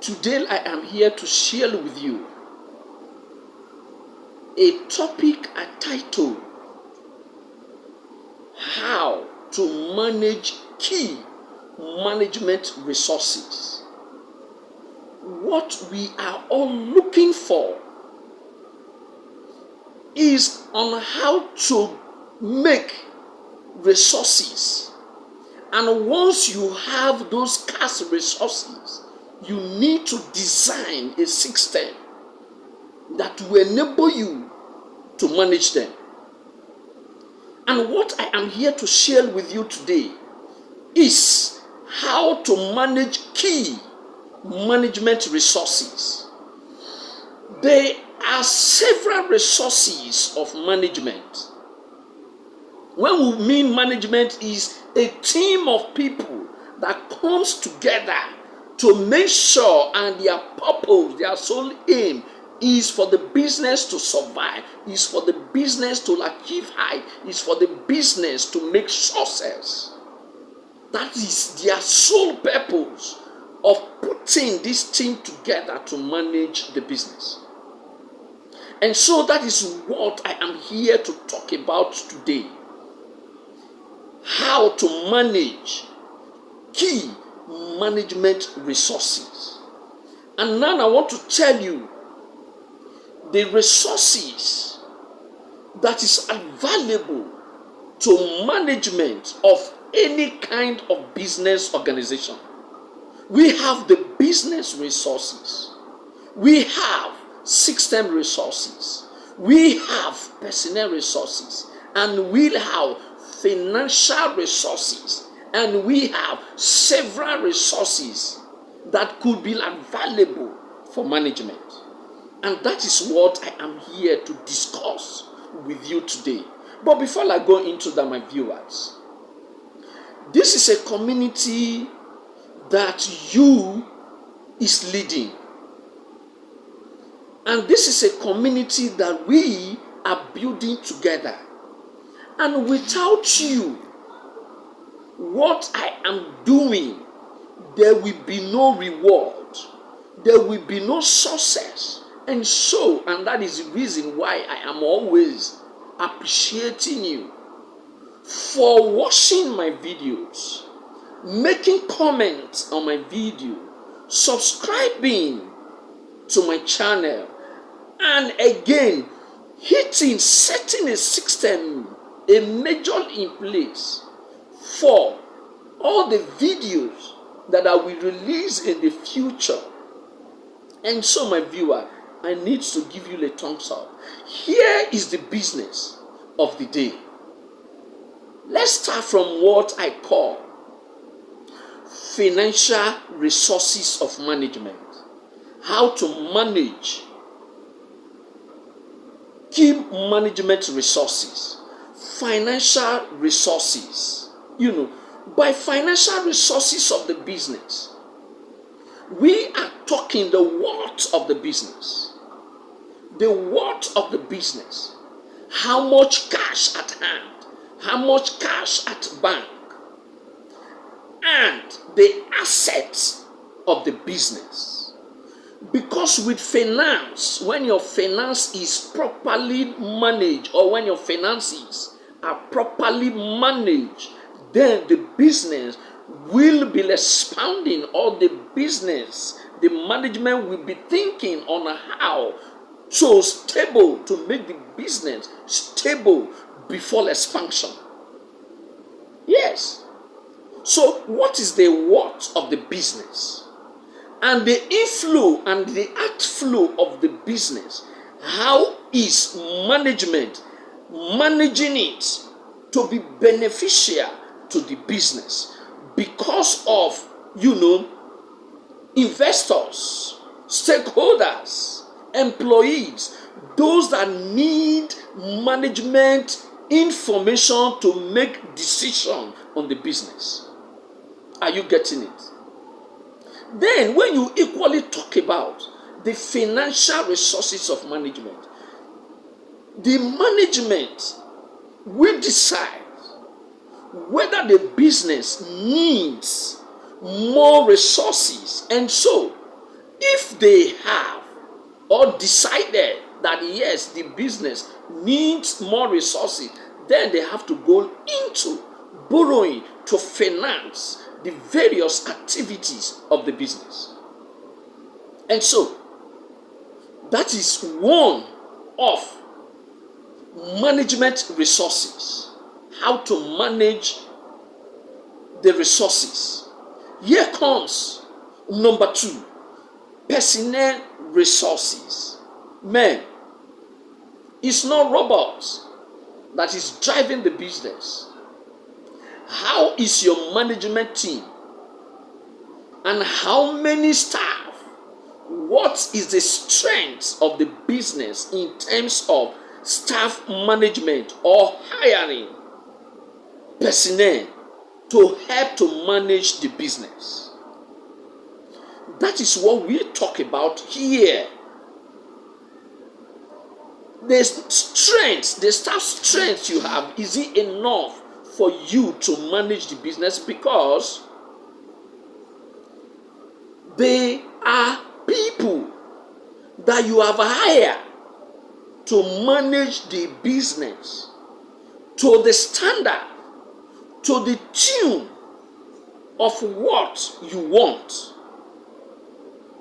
Today I am here to share with you a topic I titled How to Manage Key Management Resources. What we are all looking for is on how to make resources. And once you have those scarce resources, you need to design a system that will enable you to manage them. And what I am here to share with you today is how to manage key management resources. There are several resources of management. When we mean management is a team of people that comes together to make sure, and their purpose, their sole aim is for the business to survive, is for the business to achieve height, is for the business to make success. That is their sole purpose of putting this team together to manage the business. And so that is what I am here to talk about today. How to manage key management resources. And now I want to tell you the resources that is available to management of any kind of business organization. We have the business resources, we have system resources, we have personnel resources, and we have financial resources, and we have several resources that could be available for management. And that is what I am here to discuss with you today. But before I go into that, my viewers, this is a community that you is leading. And this is a community that we are building together. And without you, what I am doing, there will be no reward. There will be no success. And that is the reason why I am always appreciating you for watching my videos, making comments on my video, subscribing to my channel, and again, setting a system, a measure in place for all the videos that I will release in the future. And so, my viewer, I need to give you a thumbs up. Here is the business of the day. Let's start from what I call financial resources of management. How to manage key management resources. Financial resources. By financial resources of the business, we are talking the worth of the business. The worth of the business. How much cash at hand, how much cash at bank, and the assets of the business. Because with finance, when your finance is properly managed, or when your finances are properly managed, then the business will be expounding, or the management will be thinking on how to make the business stable before expansion. Yes. So what is the worth of the business? And the inflow and the outflow of the business. How is management managing it to be beneficial to the business? Because of, investors, stakeholders, employees, those that need management information to make decision on the business. Are you getting it? Then when you equally talk about the financial resources of management, the management will decide whether the business needs more resources, and so If they have or decided that yes, the business needs more resources, then they have to go into borrowing to finance the various activities of the business. And so, that is one of management resources. How to manage the resources. Here comes number 2, personnel resources. Men, it's not robots that is driving the business. How is your management team? And how many staff? What is the strength of the business in terms of staff management or hiring personnel to help to manage the business? That is what we talk about here. The strength, the staff strength you have, is it enough for you to manage the business? Because they are people that you have hired to manage the business to the standard, to the tune of what you want.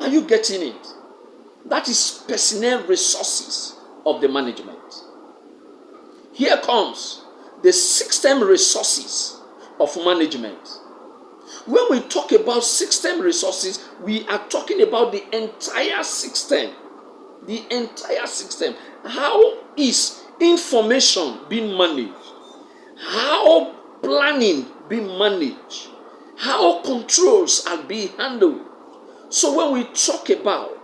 Are you getting it? That is personnel resources of the management. Here comes the system resources of management. When we talk about system resources, we are talking about the entire system. The entire system. How is information being managed? How planning being managed? How controls are being handled? So when we talk about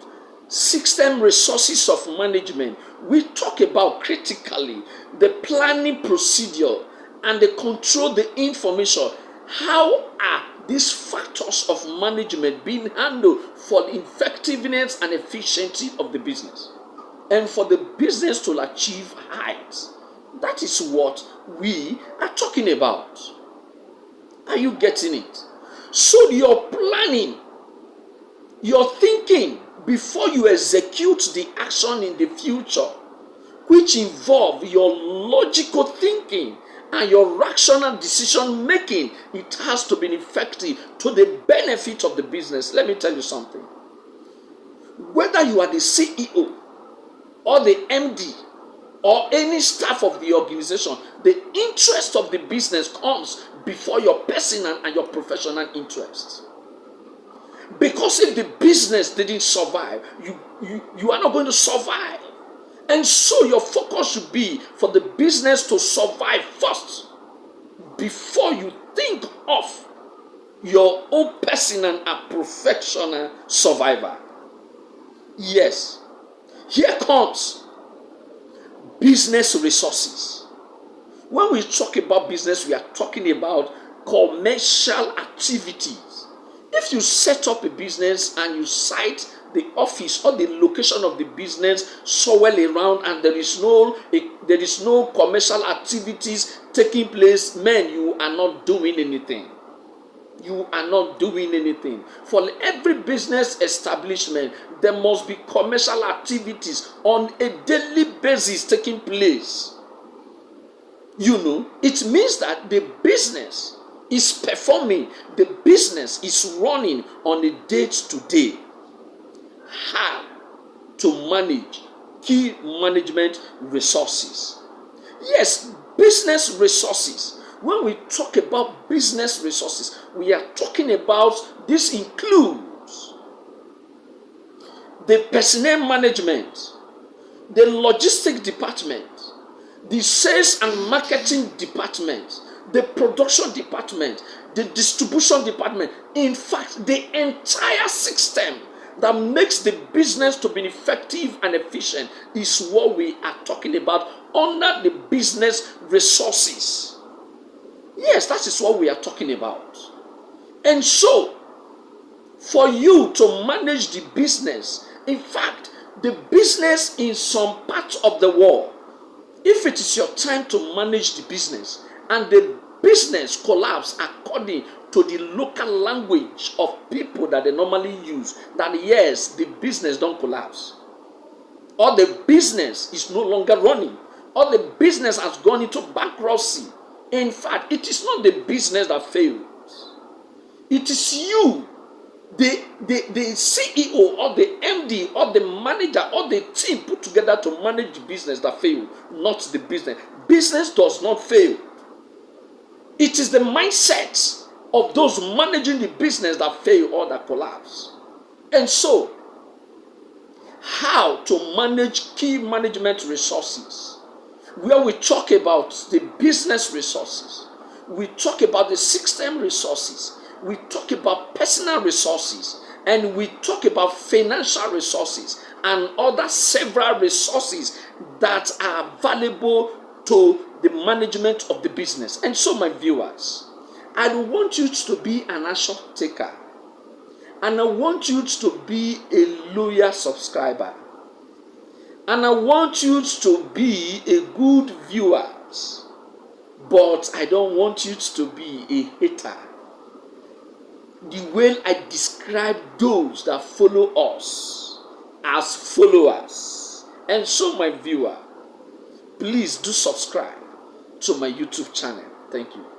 system resources of management, we talk about critically the planning procedure and the control, the information. How are these factors of management being handled for the effectiveness and efficiency of the business and for the business to achieve heights? That is what we are talking about. Are you getting it? So your planning, your thinking before you execute the action in the future, which involve your logical thinking and your rational decision making, it has to be effective to the benefit of the business. Let me tell you something. Whether you are the CEO or the MD or any staff of the organization, the interest of the business comes before your personal and your professional interest. Because if the business didn't survive, you are not going to survive. And so your focus should be for the business to survive first before you think of your own personal and professional survival. Yes, here comes business resources. When we talk about business, we are talking about commercial activities. If you set up a business and you cite the office or the location of the business somewhere around and there is no commercial activities taking place, man, you are not doing anything. You are not doing anything. For every business establishment, there must be commercial activities on a daily basis taking place. It means that the business is performing, the business is running on a day-to-day. How to manage key management resources. Yes, business resources. When we talk about business resources, we are talking about, this includes the personnel management, the logistics department, the sales and marketing department, the production department, the distribution department. In fact, the entire system that makes the business to be effective and efficient is what we are talking about under the business resources. Yes, that is what we are talking about. And so, for you to manage the business, in fact, the business in some part of the world, if it is your time to manage the business and the business collapse according to the local language of people that they normally use, that yes, the business don't collapse, or the business is no longer running, or the business has gone into bankruptcy. In fact, it is not the business that fails. It is you, the CEO or the MD or the manager or the team put together to manage the business that fail, not the business. Business does not fail. It is the mindset of those managing the business that fail or that collapse. And so, how to manage key management resources, where we talk about the business resources, we talk about the system resources, we talk about personal resources, and we talk about financial resources and other several resources that are valuable to the management of the business. And so, my viewers, I want you to be an action taker, and I want you to be a loyal subscriber, and I want you to be a good viewer, but I don't want you to be a hater. The way I describe those that follow us as followers. And so, my viewer, please do subscribe to my YouTube channel. Thank you.